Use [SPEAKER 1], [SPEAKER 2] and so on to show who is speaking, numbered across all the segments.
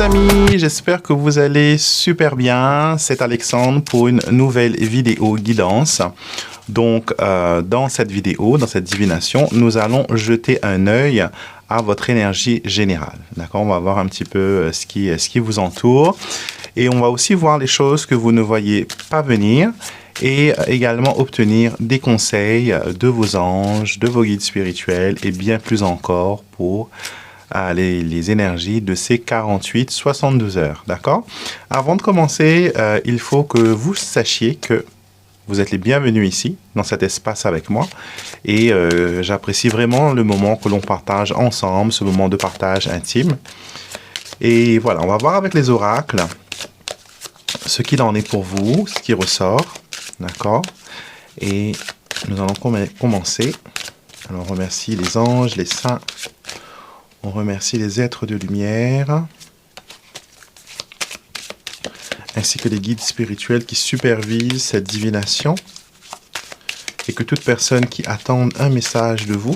[SPEAKER 1] les amis, j'espère que vous allez super bien. C'est Alexandre pour une nouvelle vidéo guidance. Donc, dans cette vidéo, dans cette divination, nous allons jeter un œil à votre énergie générale. D'accord? On va voir un petit peu ce qui vous entoure. Et on va aussi voir les choses que vous ne voyez pas venir et également obtenir des conseils de vos anges, de vos guides spirituels et bien plus encore pour les énergies de ces 48-72 heures. D'accord? Avant de commencer, il faut que vous sachiez que vous êtes les bienvenus ici, dans cet espace avec moi. Et j'apprécie vraiment le moment que l'on partage ensemble, ce moment de partage intime. Et voilà, on va voir avec les oracles ce qu'il en est pour vous, ce qui ressort. D'accord? Et nous allons commencer. Alors, on remercie les anges, les saints. On remercie les êtres de lumière, ainsi que les guides spirituels qui supervisent cette divination, et que toute personne qui attend un message de vous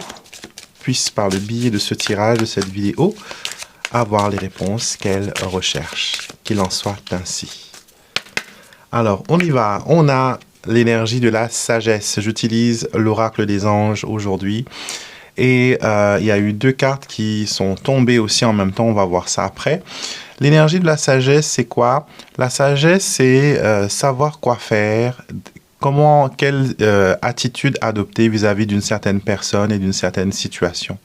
[SPEAKER 1] puisse, par le biais de ce tirage de cette vidéo, avoir les réponses qu'elle recherche. Qu'il en soit ainsi. Alors, on y va. On a l'énergie de la sagesse. J'utilise l'oracle des anges aujourd'hui. Et il y a eu deux cartes qui sont tombées aussi en même temps. On va voir ça après. L'énergie de la sagesse, c'est quoi? La sagesse, c'est savoir quoi faire, quelle attitude adopter vis-à-vis d'une certaine personne et d'une certaine situation.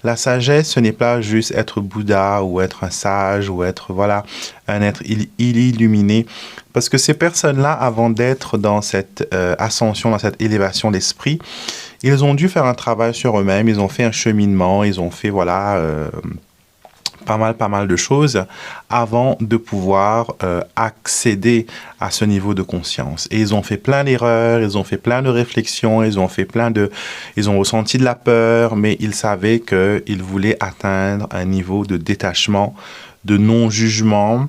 [SPEAKER 1] La sagesse, ce n'est pas juste être Bouddha ou être un sage ou être, voilà, un être illuminé. Parce que ces personnes-là, avant d'être dans cette ascension, dans cette élévation d'esprit, ils ont dû faire un travail sur eux-mêmes, ils ont fait un cheminement, ils ont fait, voilà, pas mal de choses avant de pouvoir accéder à ce niveau de conscience. Et ils ont fait plein d'erreurs, ils ont fait plein de réflexions, ils ont ressenti de la peur, mais ils savaient qu'ils voulaient atteindre un niveau de détachement, de non-jugement,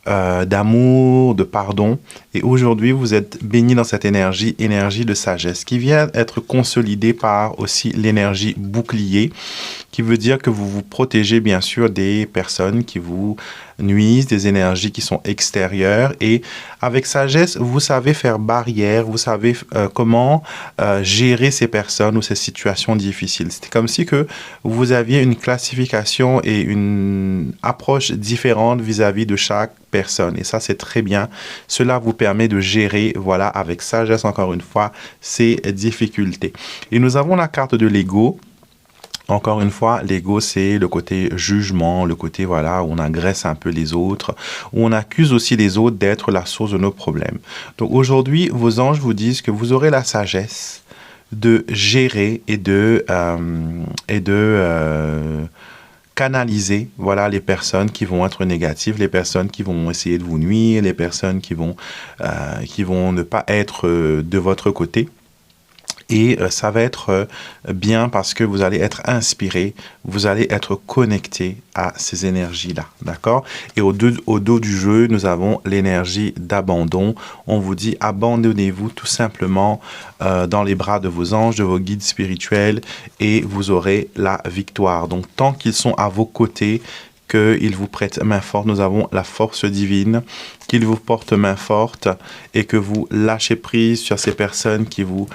[SPEAKER 1] d'amour, de pardon. Et aujourd'hui, vous êtes bénis dans cette énergie de sagesse, qui vient être consolidée par aussi l'énergie bouclier, qui veut dire que vous vous protégez bien sûr des personnes qui vous nuisent, des énergies qui sont extérieures. Et avec sagesse, vous savez faire barrière, vous savez comment gérer ces personnes ou ces situations difficiles. C'est comme si que vous aviez une classification et une approche différente vis-à-vis de chaque personne. Et ça, c'est très bien. Cela vous permet de gérer, voilà, avec sagesse, encore une fois, ces difficultés. Et nous avons la carte de l'ego. Encore une fois, l'ego, c'est le côté jugement, le côté, voilà, où on agresse un peu les autres, où on accuse aussi les autres d'être la source de nos problèmes. Donc aujourd'hui, vos anges vous disent que vous aurez la sagesse de gérer et de canaliser, voilà, les personnes qui vont être négatives, les personnes qui vont essayer de vous nuire, les personnes qui vont ne pas être de votre côté. Et ça va être bien parce que vous allez être inspiré, vous allez être connecté à ces énergies-là, d'accord? Et au dos du jeu, nous avons l'énergie d'abandon. On vous dit, abandonnez-vous tout simplement dans les bras de vos anges, de vos guides spirituels, et vous aurez la victoire. Donc, tant qu'ils sont à vos côtés, qu'ils vous prêtent main forte, nous avons la force divine, qu'ils vous portent main forte, et que vous lâchez prise sur ces personnes qui vous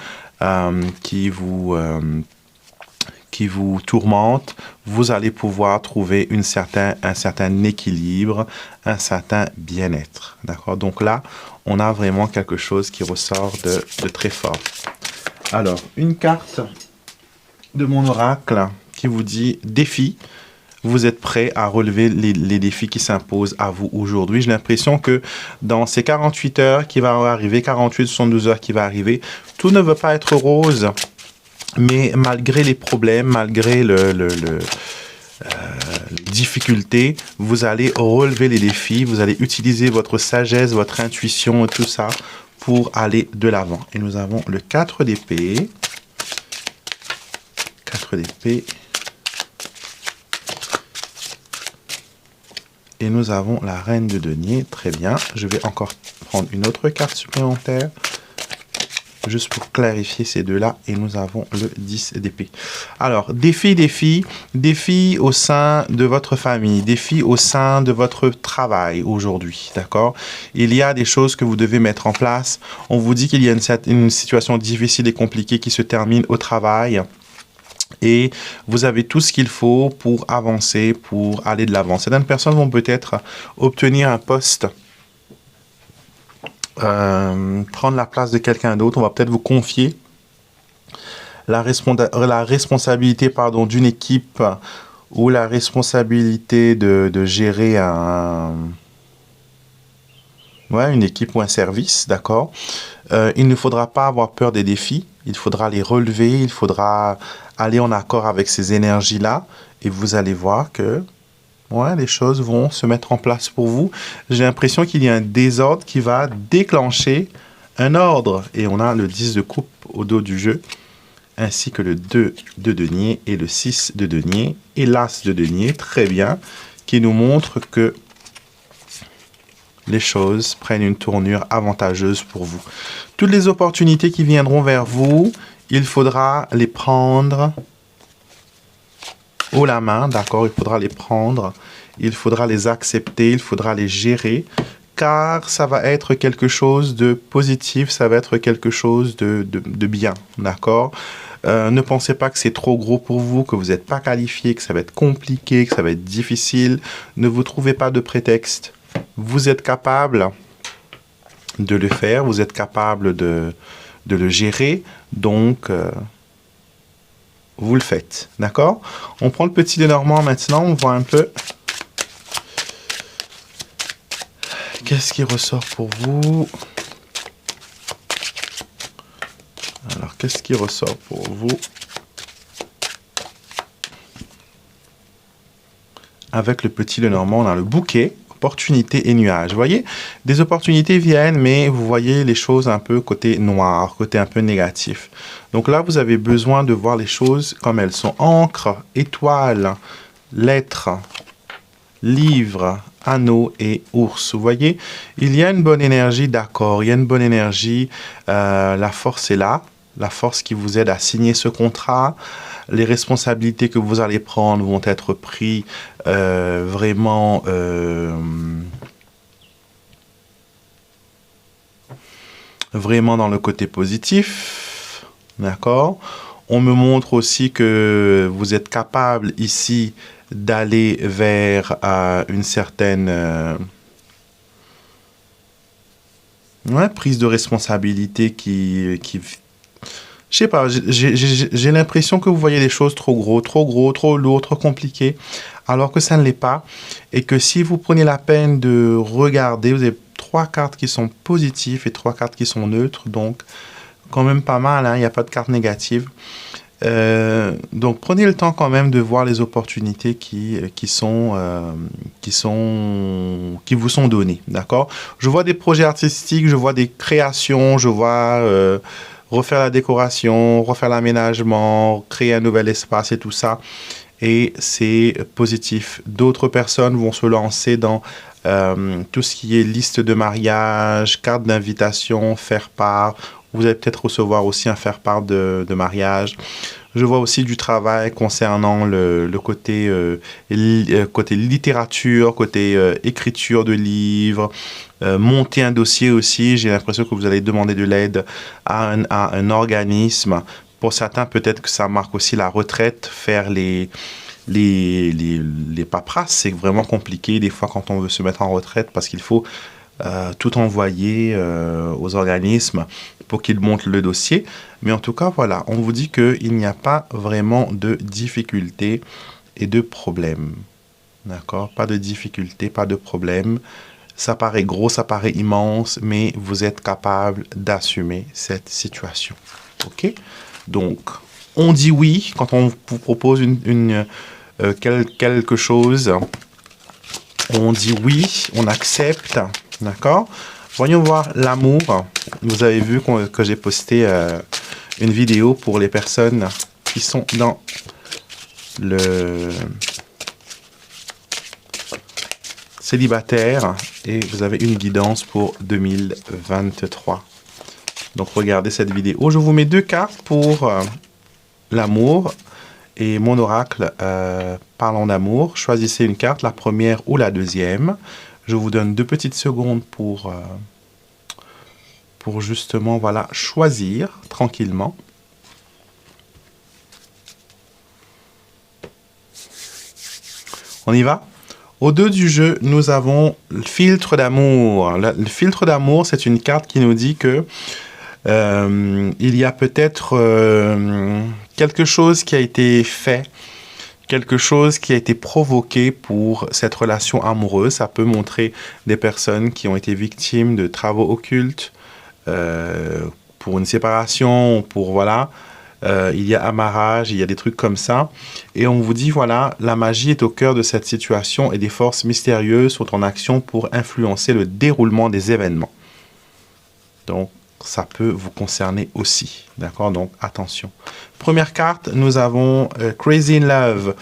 [SPEAKER 1] tourmente, vous allez pouvoir trouver un certain équilibre, un certain bien-être. D'accord? Donc là, on a vraiment quelque chose qui ressort de très fort. Alors, une carte de mon oracle qui vous dit « Défi ». Vous êtes prêt à relever les défis qui s'imposent à vous aujourd'hui. J'ai l'impression que dans ces 48 heures qui vont arriver, 48-72 heures qui vont arriver, tout ne va pas être rose. Mais malgré les problèmes, malgré les difficultés, vous allez relever les défis, vous allez utiliser votre sagesse, votre intuition et tout ça pour aller de l'avant. Et nous avons le 4 d'épée. 4 d'épée. Et nous avons la reine de denier. Très bien. Je vais encore prendre une autre carte supplémentaire. Juste pour clarifier ces deux-là. Et nous avons le 10 d'épée. Alors, défi au sein de votre famille, défi au sein de votre travail aujourd'hui, d'accord? Il y a des choses que vous devez mettre en place. On vous dit qu'il y a une situation difficile et compliquée qui se termine au travail. Et vous avez tout ce qu'il faut pour avancer, pour aller de l'avant. Certaines personnes vont peut-être obtenir un poste, prendre la place de quelqu'un d'autre. On va peut-être vous confier la responsabilité d'une équipe ou la responsabilité de gérer une équipe ou un service, d'accord? Il ne faudra pas avoir peur des défis. Il faudra les relever. Il faudra aller en accord avec ces énergies-là. Et vous allez voir que les choses vont se mettre en place pour vous. J'ai l'impression qu'il y a un désordre qui va déclencher un ordre. Et on a le 10 de coupe au dos du jeu, ainsi que le 2 de denier et le 6 de denier et l'as de denier, très bien, qui nous montre que les choses prennent une tournure avantageuse pour vous. Toutes les opportunités qui viendront vers vous, il faudra les prendre haut la main, d'accord? Il faudra les prendre, il faudra les accepter, il faudra les gérer, car ça va être quelque chose de positif, ça va être quelque chose de bien, d'accord? Ne pensez pas que c'est trop gros pour vous, que vous n'êtes pas qualifié, que ça va être compliqué, que ça va être difficile. Ne vous trouvez pas de prétexte. Vous êtes capable de le faire, vous êtes capable de le gérer, donc vous le faites, d'accord? On prend le petit Lenormand maintenant, on voit un peu qu'est-ce qui ressort pour vous. Alors, qu'est-ce qui ressort pour vous? Avec le petit Lenormand, on a le bouquet, opportunités et nuages. Vous voyez, des opportunités viennent, mais vous voyez les choses un peu côté noir, côté un peu négatif. Donc là, vous avez besoin de voir les choses comme elles sont. Encre, étoile, lettres, livre, anneau et ours. Vous voyez, il y a une bonne énergie, d'accord, il y a une bonne énergie. La force est là. La force qui vous aide à signer ce contrat. Les responsabilités que vous allez prendre vont être prises vraiment dans le côté positif. D'accord? On me montre aussi que vous êtes capable ici d'aller vers une certaine prise de responsabilité qui je sais pas, j'ai l'impression que vous voyez les choses trop gros, trop lourd, trop compliqué, alors que ça ne l'est pas. Et que si vous prenez la peine de regarder, vous avez 3 cartes qui sont positives et 3 cartes qui sont neutres, donc quand même pas mal, hein, il n'y a pas de cartes négatives. Donc prenez le temps quand même de voir les opportunités qui vous sont données, d'accord? Je vois des projets artistiques, je vois des créations, je vois refaire la décoration, refaire l'aménagement, créer un nouvel espace et tout ça. Et c'est positif. D'autres personnes vont se lancer dans tout ce qui est liste de mariage, carte d'invitation, faire part. Vous allez peut-être recevoir aussi un faire part de mariage. Je vois aussi du travail concernant le côté littérature, côté écriture de livres, monter un dossier aussi. J'ai l'impression que vous allez demander de l'aide à un organisme. Pour certains, peut-être que ça marque aussi la retraite, faire les paperasses. C'est vraiment compliqué des fois quand on veut se mettre en retraite parce qu'il faut tout envoyer aux organismes pour qu'ils montent le dossier. Mais en tout cas, voilà, on vous dit qu'il n'y a pas vraiment de difficultés et de problèmes. D'accord? Pas de difficultés, pas de problèmes. Ça paraît gros, ça paraît immense, mais vous êtes capable d'assumer cette situation. OK? Donc, on dit oui quand on vous propose quelque chose. On dit oui, on accepte. D'accord? Voyons voir l'amour. Vous avez vu que j'ai posté une vidéo pour les personnes qui sont dans le célibataire et vous avez une guidance pour 2023. Donc, regardez cette vidéo. Je vous mets 2 cartes pour l'amour et mon oracle parlant d'amour. Choisissez une carte, la première ou la deuxième. Je vous donne 2 petites secondes pour justement, voilà, choisir tranquillement. On y va? Au dos du jeu, nous avons le filtre d'amour. Le filtre d'amour, c'est une carte qui nous dit que il y a peut-être quelque chose qui a été fait, quelque chose qui a été provoqué pour cette relation amoureuse. Ça peut montrer des personnes qui ont été victimes de travaux occultes, pour une séparation, pour voilà. Il y a amarrage, il y a des trucs comme ça. Et on vous dit, voilà, la magie est au cœur de cette situation et des forces mystérieuses sont en action pour influencer le déroulement des événements. Donc, ça peut vous concerner aussi. D'accord? Donc, attention. Première carte, nous avons Crazy in Love.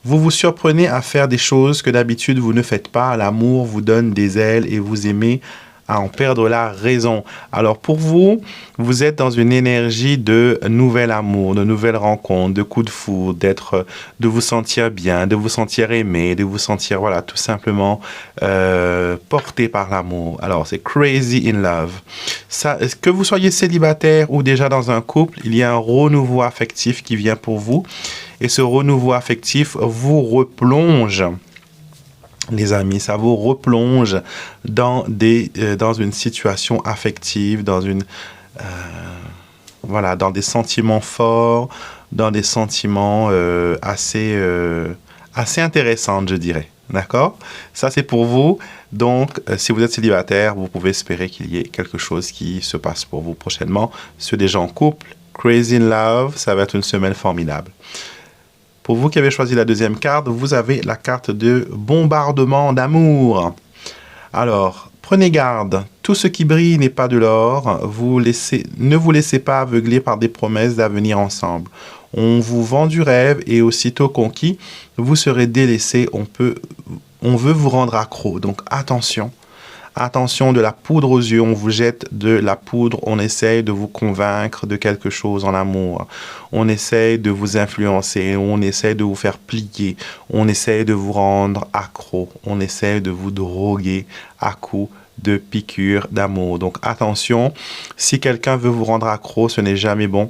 [SPEAKER 1] Vous vous surprenez à faire des choses que d'habitude vous ne faites pas. L'amour vous donne des ailes et vous aimez à en perdre la raison. Alors pour vous, vous êtes dans une énergie de nouvel amour, de nouvelles rencontres, de coups de foudre, de vous sentir bien, de vous sentir aimé, de vous sentir, voilà, tout simplement porté par l'amour. Alors c'est Crazy in Love. Ça, que vous soyez célibataire ou déjà dans un couple, il y a un renouveau affectif qui vient pour vous. Et ce renouveau affectif vous replonge. Les amis, ça vous replonge dans une situation affective, voilà, dans des sentiments forts, dans des sentiments assez intéressants, je dirais. D'accord? Ça, c'est pour vous. Donc, si vous êtes célibataire, vous pouvez espérer qu'il y ait quelque chose qui se passe pour vous prochainement. Ceux des gens en couple, Crazy in Love, ça va être une semaine formidable. Pour vous qui avez choisi la deuxième carte, vous avez la carte de bombardement d'amour. Alors, prenez garde. Tout ce qui brille n'est pas de l'or. Ne vous laissez pas aveugler par des promesses d'avenir ensemble. On vous vend du rêve et aussitôt conquis, vous serez délaissé. On veut vous rendre accro. Donc, attention. Attention de la poudre aux yeux, on vous jette de la poudre, on essaye de vous convaincre de quelque chose en amour. On essaye de vous influencer, on essaye de vous faire plier, on essaye de vous rendre accro, on essaye de vous droguer à coups de piqûres d'amour. Donc attention, si quelqu'un veut vous rendre accro, ce n'est jamais bon.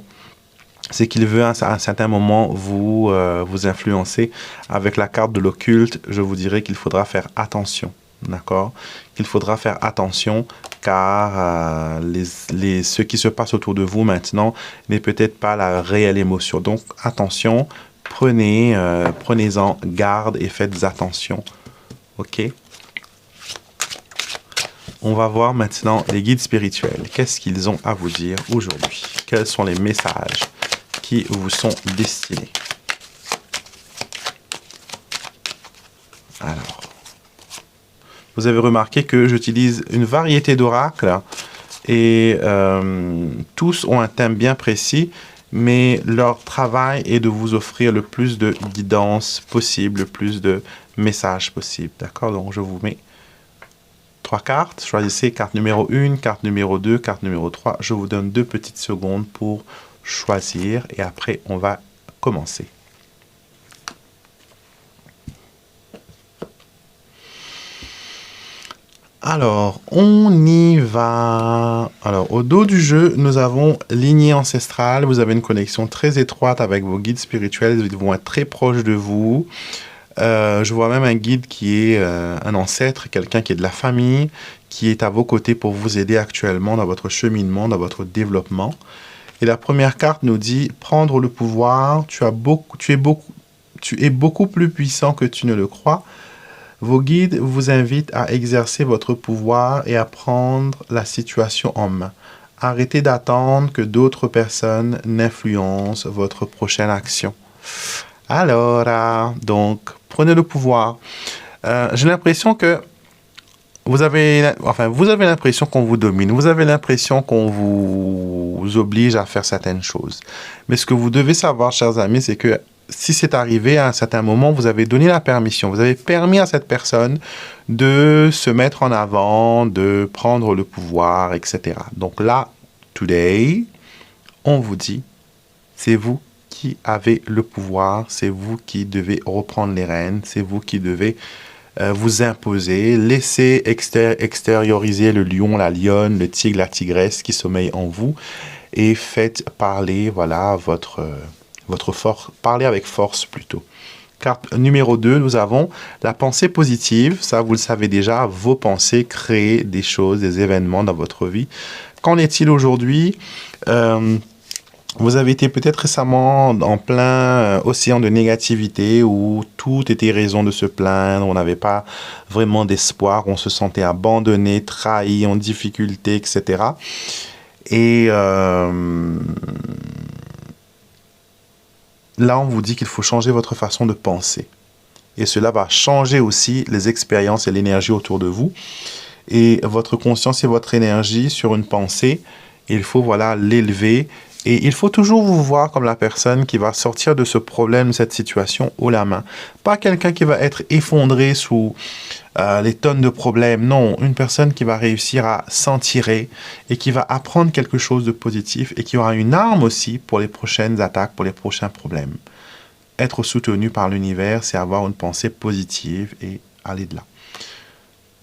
[SPEAKER 1] C'est qu'il veut à un certain moment vous influencer. Avec la carte de l'occulte, je vous dirais qu'il faudra faire attention. D'accord? Qu'il faudra faire attention car ce qui se passe autour de vous maintenant n'est peut-être pas la réelle émotion. Donc, attention, prenez-en garde et faites attention. OK? On va voir maintenant les guides spirituels. Qu'est-ce qu'ils ont à vous dire aujourd'hui? Quels sont les messages qui vous sont destinés? Alors, vous avez remarqué que j'utilise une variété d'oracles et tous ont un thème bien précis, mais leur travail est de vous offrir le plus de guidance possible, le plus de messages possible. D'accord? Donc, je vous mets 3 cartes. Choisissez carte numéro 1, carte numéro 2, carte numéro 3. Je vous donne 2 petites secondes pour choisir et après, on va commencer. Alors, on y va. Alors, au dos du jeu, nous avons lignée ancestrale. Vous avez une connexion très étroite avec vos guides spirituels. Ils vont être très proches de vous. Je vois même un guide qui est un ancêtre, quelqu'un qui est de la famille, qui est à vos côtés pour vous aider actuellement dans votre cheminement, dans votre développement. Et la première carte nous dit « Prendre le pouvoir, tu es beaucoup plus puissant que tu ne le crois. » Vos guides vous invitent à exercer votre pouvoir et à prendre la situation en main. Arrêtez d'attendre que d'autres personnes n'influencent votre prochaine action. Alors, donc, prenez le pouvoir. J'ai l'impression que vous avez l'impression qu'on vous domine. Vous avez l'impression qu'on vous oblige à faire certaines choses. Mais ce que vous devez savoir, chers amis, c'est que si c'est arrivé à un certain moment, vous avez donné la permission. Vous avez permis à cette personne de se mettre en avant, de prendre le pouvoir, etc. Donc là, today, on vous dit, c'est vous qui avez le pouvoir, c'est vous qui devez reprendre les rênes, c'est vous qui devez vous imposer, laisser extérioriser le lion, la lionne, le tigre, la tigresse qui sommeille en vous et faites parler, voilà, votre force, parler avec force plutôt. Carte numéro 2, nous avons la pensée positive. Ça, vous le savez déjà, vos pensées créent des choses, des événements dans votre vie. Qu'en est-il aujourd'hui? Vous avez été peut-être récemment en plein océan de négativité où tout était raison de se plaindre, on n'avait pas vraiment d'espoir, on se sentait abandonné, trahi, en difficulté, etc. Et là, on vous dit qu'il faut changer votre façon de penser. Et cela va changer aussi les expériences et l'énergie autour de vous. Et votre conscience et votre énergie sur une pensée, il faut voilà l'élever. Et il faut toujours vous voir comme la personne qui va sortir de ce problème, de cette situation haut la main. Pas quelqu'un qui va être effondré sous les tonnes de problèmes. Non, une personne qui va réussir à s'en tirer et qui va apprendre quelque chose de positif et qui aura une arme aussi pour les prochaines attaques, pour les prochains problèmes. Être soutenu par l'univers, c'est avoir une pensée positive et aller de là.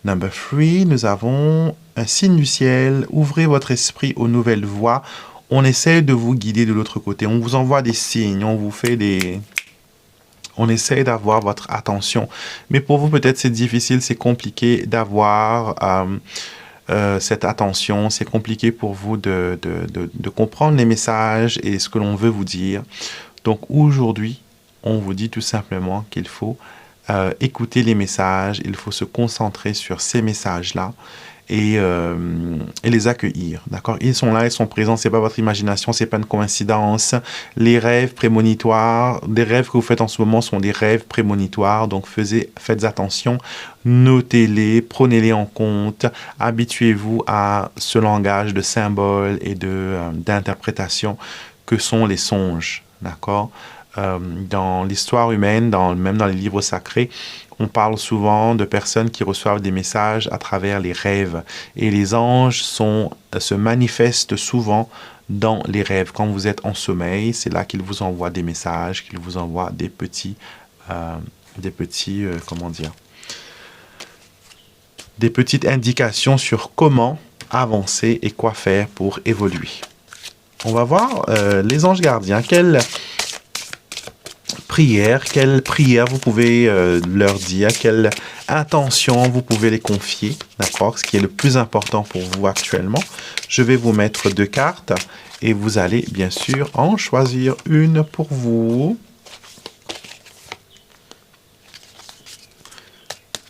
[SPEAKER 1] Number 3, nous avons un signe du ciel. Ouvrez votre esprit aux nouvelles voies. On essaie de vous guider de l'autre côté. On vous envoie des signes, on vous fait des... On essaie d'avoir votre attention. Mais pour vous, peut-être, c'est difficile, c'est compliqué d'avoir cette attention. C'est compliqué pour vous de comprendre les messages et ce que l'on veut vous dire. Donc, aujourd'hui, on vous dit tout simplement qu'il faut écouter les messages. Il faut se concentrer sur ces messages-là. Et les accueillir, d'accord? Ils sont là, ils sont présents, c'est pas votre imagination, c'est pas une coïncidence. Les rêves prémonitoires, des rêves que vous faites en ce moment sont des rêves prémonitoires, donc faites attention, notez-les, prenez-les en compte, habituez-vous à ce langage de symboles et d'interprétation que sont les songes, d'accord? Dans l'histoire humaine, même dans les livres sacrés, on parle souvent de personnes qui reçoivent des messages à travers les rêves. Et les anges se manifestent souvent dans les rêves. Quand vous êtes en sommeil, c'est là qu'ils vous envoient des messages, qu'ils vous envoient des petites indications sur comment avancer et quoi faire pour évoluer. On va voir les anges gardiens. Quelle prière vous pouvez leur dire, quelle intention vous pouvez les confier, d'accord? Ce qui est le plus important pour vous actuellement. Je vais vous mettre 2 cartes et vous allez bien sûr en choisir une pour vous.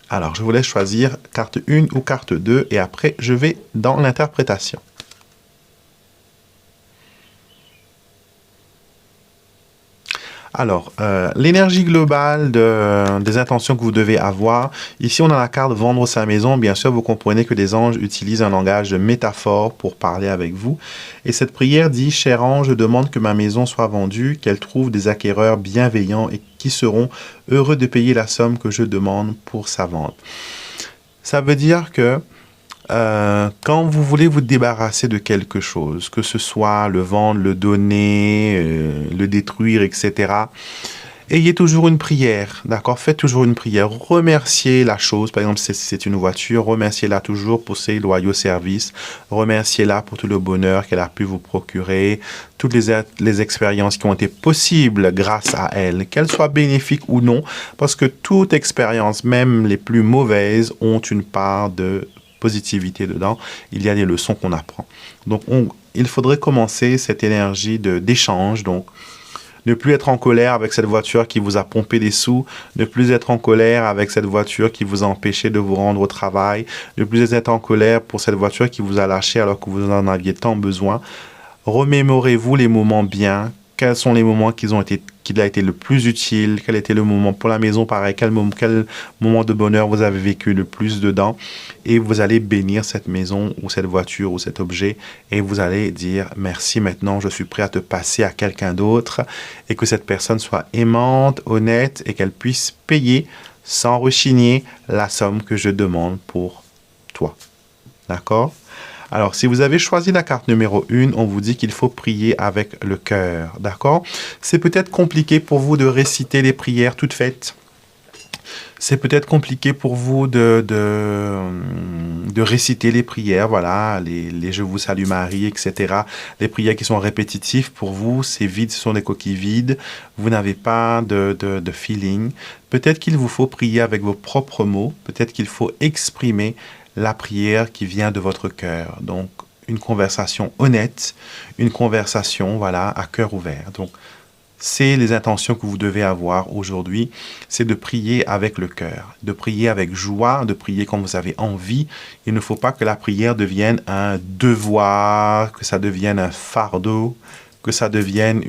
[SPEAKER 1] Alors, je vous laisse choisir carte 1 ou carte 2 et après, je vais dans l'interprétation. Alors, l'énergie globale des intentions que vous devez avoir. Ici, on a la carte « Vendre sa maison ». Bien sûr, vous comprenez que les anges utilisent un langage de métaphore pour parler avec vous. Et cette prière dit « Cher ange, je demande que ma maison soit vendue, qu'elle trouve des acquéreurs bienveillants et qui seront heureux de payer la somme que je demande pour sa vente. » Ça veut dire que quand vous voulez vous débarrasser de quelque chose, que ce soit le vendre, le donner, le détruire, etc., ayez toujours une prière, d'accord? Faites toujours une prière. Remerciez la chose. Par exemple, si c'est une voiture, remerciez-la toujours pour ses loyaux services. Remerciez-la pour tout le bonheur qu'elle a pu vous procurer, toutes les expériences qui ont été possibles grâce à elle, qu'elles soient bénéfiques ou non, parce que toute expérience, même les plus mauvaises, ont une part de positivité dedans. Il y a des leçons qu'on apprend. Donc, il faudrait commencer cette énergie d'échange. Donc, ne plus être en colère avec cette voiture qui vous a pompé des sous, ne plus être en colère avec cette voiture qui vous a empêché de vous rendre au travail, ne plus être en colère pour cette voiture qui vous a lâché alors que vous en aviez tant besoin. Remémorez-vous les moments bien. Quels sont les moments qu'il a été le plus utile? Quel était le moment pour la maison? Pareil, quel moment de bonheur vous avez vécu le plus dedans? Et vous allez bénir cette maison ou cette voiture ou cet objet et vous allez dire merci, maintenant je suis prêt à te passer à quelqu'un d'autre et que cette personne soit aimante, honnête et qu'elle puisse payer sans rechigner la somme que je demande pour toi. D'accord? Alors, si vous avez choisi la carte numéro 1, on vous dit qu'il faut prier avec le cœur, d'accord? C'est peut-être compliqué pour vous de réciter les prières toutes faites. C'est peut-être compliqué pour vous de réciter les prières, voilà, les Je vous salue Marie, etc. Les prières qui sont répétitives pour vous, c'est vide, ce sont des coquilles vides. Vous n'avez pas de feeling. Peut-être qu'il vous faut prier avec vos propres mots. Peut-être qu'il faut exprimer la prière qui vient de votre cœur. Donc, une conversation honnête, une conversation, voilà, à cœur ouvert. Donc, c'est les intentions que vous devez avoir aujourd'hui, c'est de prier avec le cœur, de prier avec joie, de prier quand vous avez envie. Il ne faut pas que la prière devienne un devoir, que ça devienne un fardeau, que ça devienne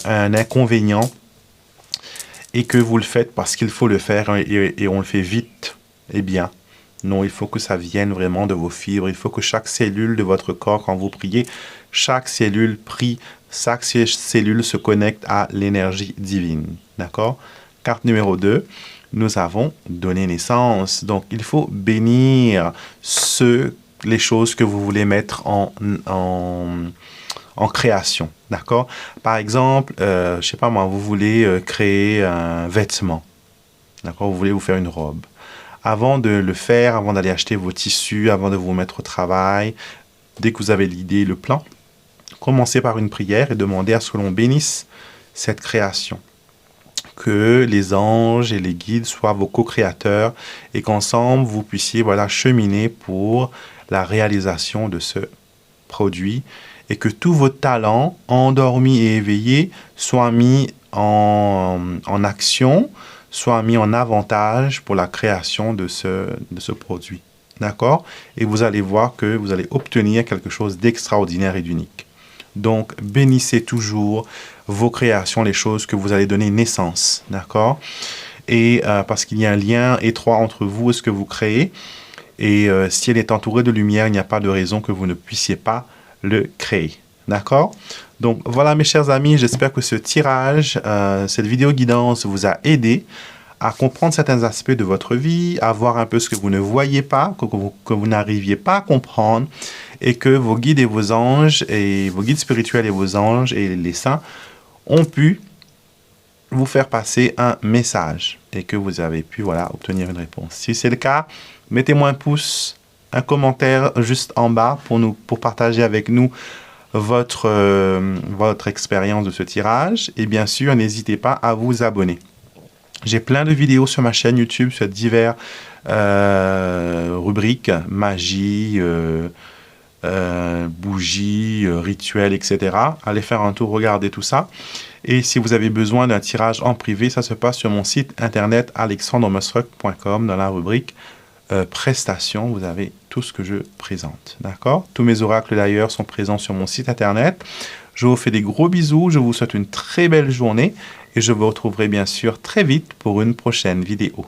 [SPEAKER 1] un inconvénient et que vous le faites parce qu'il faut le faire et on le fait vite et bien. Non, il faut que ça vienne vraiment de vos fibres. Il faut que chaque cellule de votre corps, quand vous priez, chaque cellule prie, chaque cellule se connecte à l'énergie divine. D'accord? Carte numéro 2, nous avons donné naissance. Donc, il faut bénir les choses que vous voulez mettre en création. D'accord? Par exemple, je ne sais pas moi, vous voulez créer un vêtement. D'accord? Vous voulez vous faire une robe. Avant de le faire, avant d'aller acheter vos tissus, avant de vous mettre au travail, dès que vous avez l'idée, le plan, commencez par une prière et demandez à ce que l'on bénisse cette création. Que les anges et les guides soient vos co-créateurs et qu'ensemble, vous puissiez cheminer pour la réalisation de ce produit et que tous vos talents, endormis et éveillés, soient mis en action, soit mis en avantage pour la création de ce produit. D'accord? Et vous allez voir que vous allez obtenir quelque chose d'extraordinaire et d'unique. Donc, bénissez toujours vos créations, les choses que vous allez donner naissance. D'accord? Et parce qu'il y a un lien étroit entre vous et ce que vous créez. Et si elle est entourée de lumière, il n'y a pas de raison que vous ne puissiez pas le créer. D'accord? Donc voilà mes chers amis, j'espère que ce tirage, cette vidéo guidance vous a aidé à comprendre certains aspects de votre vie, à voir un peu ce que vous ne voyez pas, que vous n'arriviez pas à comprendre et que vos guides et vos anges, et vos guides spirituels et vos anges et les saints ont pu vous faire passer un message et que vous avez pu obtenir une réponse. Si c'est le cas, mettez-moi un pouce, un commentaire juste en bas pour partager avec nous votre expérience de ce tirage. Et bien sûr, n'hésitez pas à vous abonner. J'ai plein de vidéos sur ma chaîne YouTube sur divers rubriques, magie, bougies, rituels, etc. Allez faire un tour, regardez tout ça. Et si vous avez besoin d'un tirage en privé, ça se passe sur mon site internet alexandremusruck.com dans la rubrique prestations. Vous avez tout ce que je présente. D'accord? Tous mes oracles d'ailleurs sont présents sur mon site internet. Je vous fais des gros bisous. Je vous souhaite une très belle journée et je vous retrouverai bien sûr très vite pour une prochaine vidéo.